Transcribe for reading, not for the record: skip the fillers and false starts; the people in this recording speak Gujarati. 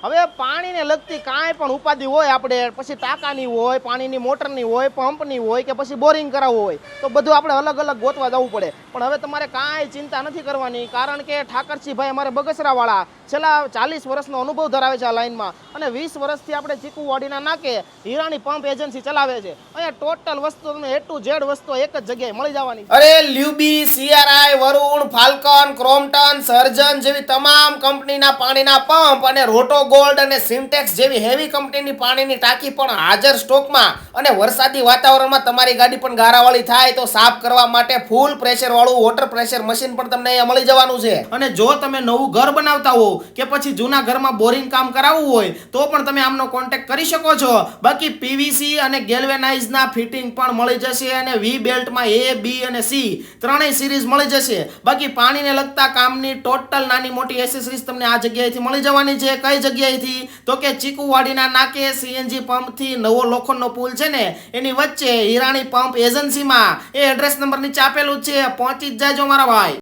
હવે પાણીને લગતી કાંઈ પણ ઉપાધિ હોય આપણે, પછી ટાંકાની હોય, પાણીની મોટરની હોય, પંપની હોય કે પછી બોરિંગ કરાવવું હોય તો બધું આપણે અલગ અલગ ગોતવા જવું પડે. પણ હવે તમારે કાંઈ ચિંતા નથી કરવાની, કારણ કે ઠાકરસિંહભાઈ અમારે બગસરાવાળા છેલ્લા 40 વર્ષનો અનુભવ ધરાવે છે આ લાઈનમાં, અને 20 વર્ષથી આપણે ચીકુવાડીના નાકે હિરાણી પંપ એજન્સી ચલાવે છે. અહીંયા ટોટલ વસ્તુ તમને A to Z વસ્તુ એક જ જગ્યાએ મળી જવાની. અરે લ્યુબી, CRI, વરુણ, ફાલ્કન, ક્રોમ્પટન, સર્જન જેવી તમામ કંપનીના પાણીના પંપ અને રોટો ગોલ્ડ અને સિન્ટેક્સ જેવી હેવી કંપનીની પાણીની ટાંકી પણ હાજર સ્ટોકમાં. અને વરસાદી વાતાવરણમાં તમારી ગાડી પણ ગારાવાળી થાય તો સાફ કરવા માટે ફૂલ પ્રેશર વાળું વોટર પ્રેશર મશીન પણ તમને અહીંયા મળી જવાનું છે. અને જો તમે નવું ઘર બનાવતા હો કે પછી જૂના ઘરમાં બોરિંગ કામ કરાવવું હોય તો પણ તમે આમનો કોન્ટેક્ટ કરી શકો છો. બાકી પીવીસી અને ગેલ્વેનાઇઝના ફિટિંગ પણ મળી જશે, અને વી બેલ્ટમાં A, B અને C ત્રણેય સિરીઝ મળી જશે. બાકી પાણીને લગતા કામની ટોટલ નાની મોટી એસેસરીઝ તમને આ જગ્યાએથી મળી જવાની છે. કઈ જગ્યાએથી? તો કે ચીકુવાડીના નાકે CNG પંપથી નવો લોખંડનો પુલ છે ને એની વચ્ચે હિરાણી પંપ એજન્સીમાં. એ એડ્રેસ નંબર નીચે આપેલું છે, પહોંચી જ જાજો મારા ભાઈ.